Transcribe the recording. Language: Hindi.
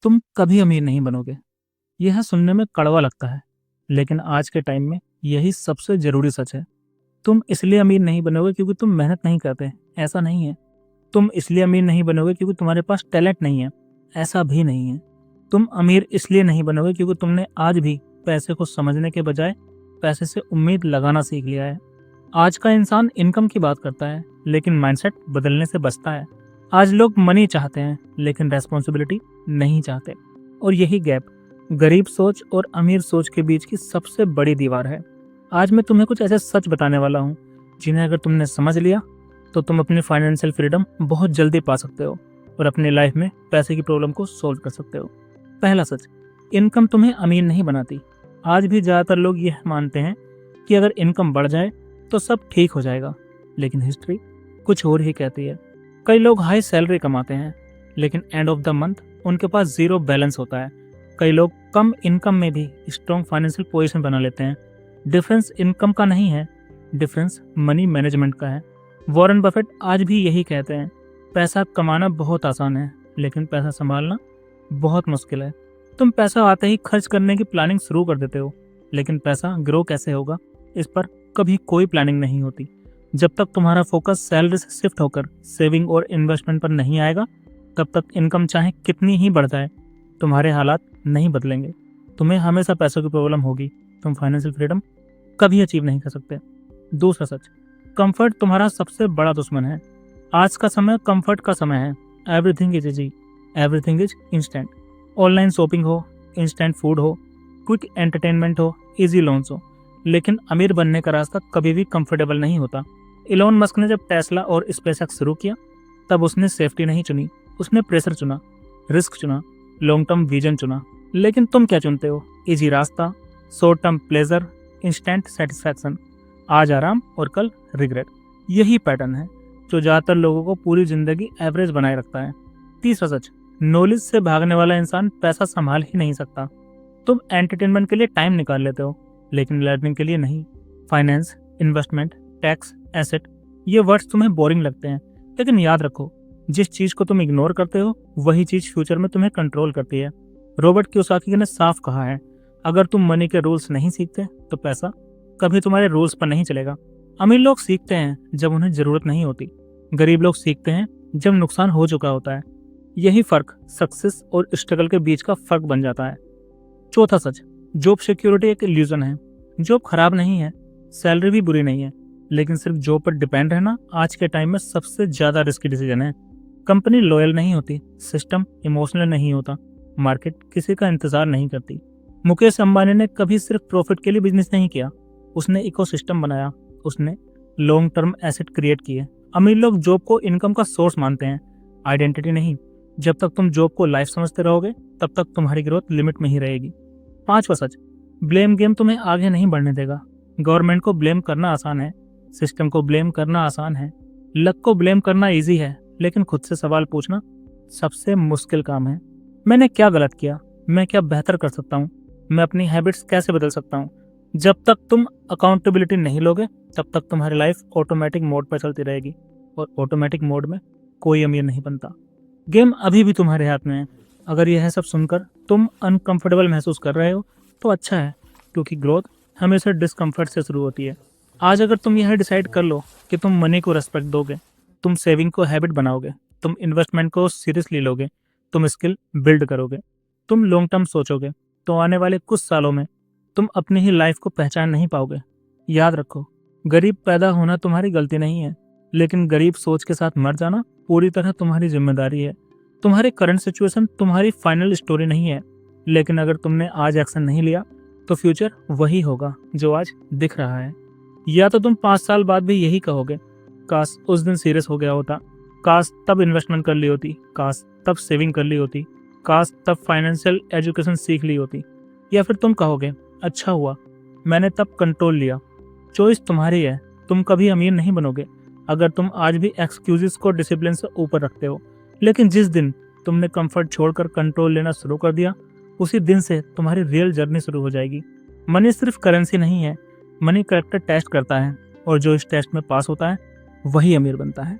तुम कभी अमीर नहीं बनोगे। यह सुनने में कड़वा लगता है, लेकिन आज के टाइम में यही सबसे ज़रूरी सच है। तुम इसलिए अमीर नहीं बनोगे क्योंकि तुम मेहनत नहीं करते, ऐसा नहीं है। तुम इसलिए अमीर नहीं बनोगे क्योंकि तुम्हारे पास टैलेंट नहीं है, ऐसा भी नहीं है। तुम अमीर इसलिए नहीं बनोगे क्योंकि तुमने आज भी पैसे को समझने के बजाय पैसे से उम्मीद लगाना सीख लिया है। आज का इंसान इनकम की बात करता है, लेकिन माइंडसेट बदलने से बचता है। आज लोग मनी चाहते हैं, लेकिन रेस्पॉन्सिबिलिटी नहीं चाहते। और यही गैप गरीब सोच और अमीर सोच के बीच की सबसे बड़ी दीवार है। आज मैं तुम्हें कुछ ऐसे सच बताने वाला हूँ जिन्हें अगर तुमने समझ लिया तो तुम अपनी फाइनेंशियल फ्रीडम बहुत जल्दी पा सकते हो और अपनी लाइफ में पैसे की प्रॉब्लम को सोल्व कर सकते हो। पहला सच, इनकम तुम्हें अमीर नहीं बनाती। आज भी ज़्यादातर लोग यह मानते हैं कि अगर इनकम बढ़ जाए तो सब ठीक हो जाएगा, लेकिन हिस्ट्री कुछ और ही कहती है। कई लोग हाई सैलरी कमाते हैं, लेकिन एंड ऑफ द मंथ उनके पास जीरो बैलेंस होता है। कई लोग कम इनकम में भी स्ट्रॉन्ग फाइनेंशियल पोजीशन बना लेते हैं। डिफरेंस इनकम का नहीं है, डिफरेंस मनी मैनेजमेंट का है। वॉरेन बफेट आज भी यही कहते हैं, पैसा कमाना बहुत आसान है, लेकिन पैसा संभालना बहुत मुश्किल है। तुम पैसा आते ही खर्च करने की प्लानिंग शुरू कर देते हो, लेकिन पैसा ग्रो कैसे होगा इस पर कभी कोई प्लानिंग नहीं होती। जब तक तुम्हारा फोकस सैलरी से शिफ्ट होकर सेविंग और इन्वेस्टमेंट पर नहीं आएगा, तब तक इनकम चाहे कितनी ही बढ़ जाए, तुम्हारे हालात नहीं बदलेंगे। तुम्हें हमेशा पैसों की प्रॉब्लम होगी, तुम फाइनेंशियल फ्रीडम कभी अचीव नहीं कर सकते। दूसरा सच, कंफर्ट तुम्हारा सबसे बड़ा दुश्मन है। आज का समय कंफर्ट का समय है। Everything is easy, everything is instant. Online shopping हो, इंस्टेंट फूड हो, क्विक एंटरटेनमेंट हो, इजी लोन्स हो, लेकिन अमीर बनने का रास्ता कभी भी कंफर्टेबल नहीं होता। इलोन मस्क ने जब टेस्ला और स्पेसएक्स शुरू किया, तब उसने सेफ्टी नहीं चुनी, उसने प्रेशर चुना, रिस्क चुना, लॉन्ग टर्म विजन चुना। लेकिन तुम क्या चुनते हो? इजी रास्ता, short term pleasure, instant satisfaction, आज आराम और कल रिग्रेट। यही पैटर्न है जो ज़्यादातर लोगों को पूरी जिंदगी एवरेज बनाए रखता है। तीसरा सच, नॉलेज से भागने वाला इंसान पैसा संभाल ही नहीं सकता। तुम एंटरटेनमेंट के लिए टाइम निकाल लेते हो, लेकिन लर्निंग के लिए नहीं। फाइनेंस, इन्वेस्टमेंट, टैक्स, एसेट, ये वर्ड्स तुम्हें बोरिंग लगते हैं, लेकिन याद रखो, जिस चीज़ को तुम इग्नोर करते हो वही चीज़ फ्यूचर में तुम्हें कंट्रोल करती है। रॉबर्ट कियोसाकी ने साफ कहा है, अगर तुम मनी के रूल्स नहीं सीखते तो पैसा कभी तुम्हारे रूल्स पर नहीं चलेगा। अमीर लोग सीखते हैं जब उन्हें जरूरत नहीं होती, गरीब लोग सीखते हैं जब नुकसान हो चुका होता है। यही फर्क सक्सेस और स्ट्रगल के बीच का फर्क बन जाता है। चौथा सच, जॉब सिक्योरिटी एक इल्यूजन है। जॉब खराब नहीं है, सैलरी भी बुरी नहीं है, लेकिन सिर्फ जॉब पर डिपेंड रहना आज के टाइम में सबसे ज्यादा रिस्की डिसीजन है। कंपनी लॉयल नहीं होती, सिस्टम इमोशनल नहीं होता, मार्केट किसी का इंतजार नहीं करती। मुकेश अंबानी ने कभी सिर्फ प्रॉफिट के लिए बिजनेस नहीं किया, उसने इकोसिस्टम बनाया, उसने लॉन्ग टर्म एसेट क्रिएट किए। अमीर लोग जॉब को इनकम का सोर्स मानते हैं, आइडेंटिटी नहीं। जब तक तुम जॉब को लाइफ समझते रहोगे, तब तक तुम्हारी ग्रोथ लिमिट में ही रहेगी। पांचवा सच, ब्लेम गेम तुम्हें आगे नहीं बढ़ने देगा। गवर्नमेंट को ब्लेम करना आसान है, सिस्टम को ब्लेम करना आसान है, लक को ब्लेम करना इजी है, लेकिन खुद से सवाल पूछना सबसे मुश्किल काम है। मैंने क्या गलत किया? मैं क्या बेहतर कर सकता हूँ? मैं अपनी हैबिट्स कैसे बदल सकता हूँ? जब तक तुम अकाउंटेबिलिटी नहीं लोगे, तब तक तुम्हारी लाइफ ऑटोमेटिक मोड पर चलती रहेगी, और ऑटोमेटिक मोड में कोई अमीर नहीं बनता। गेम अभी भी तुम्हारे हाथ में है। अगर यह सब सुनकर तुम अनकंफर्टेबल महसूस कर रहे हो तो अच्छा है, क्योंकि ग्रोथ हमेशा डिस्कम्फर्ट से शुरू होती है। आज अगर तुम यह डिसाइड कर लो कि तुम मनी को रेस्पेक्ट दोगे, तुम सेविंग को हैबिट बनाओगे, तुम इन्वेस्टमेंट को सीरियसली लोगे, तुम स्किल बिल्ड करोगे, तुम लॉन्ग टर्म सोचोगे, तो आने वाले कुछ सालों में तुम अपनी ही लाइफ को पहचान नहीं पाओगे। याद रखो, गरीब पैदा होना तुम्हारी गलती नहीं है, लेकिन गरीब सोच के साथ मर जाना पूरी तरह तुम्हारी जिम्मेदारी है। तुम्हारी करंट सिचुएशन तुम्हारी फाइनल स्टोरी नहीं है, लेकिन अगर तुमने आज एक्शन नहीं लिया तो फ्यूचर वही होगा जो आज दिख रहा है। या तो तुम 5 साल बाद भी यही कहोगे, काश उस दिन सीरियस हो गया होता, काश तब इन्वेस्टमेंट कर ली होती, काश तब सेविंग कर ली होती, काश तब फाइनेंशियल एजुकेशन सीख ली होती। या फिर तुम कहोगे, अच्छा हुआ मैंने तब कंट्रोल लिया। चॉइस तुम्हारी है, तुम कभी अमीर नहीं बनोगे अगर तुम आज भी एक्सक्यूजेस को डिसिप्लिन से ऊपर रखते हो। लेकिन जिस दिन तुमने कंफर्ट छोड़कर कंट्रोल लेना शुरू कर दिया, उसी दिन से तुम्हारी रियल जर्नी शुरू हो जाएगी। मनी सिर्फ करेंसी नहीं है, मनी करेक्टर टेस्ट करता है, और जो इस टेस्ट में पास होता है वही अमीर बनता है।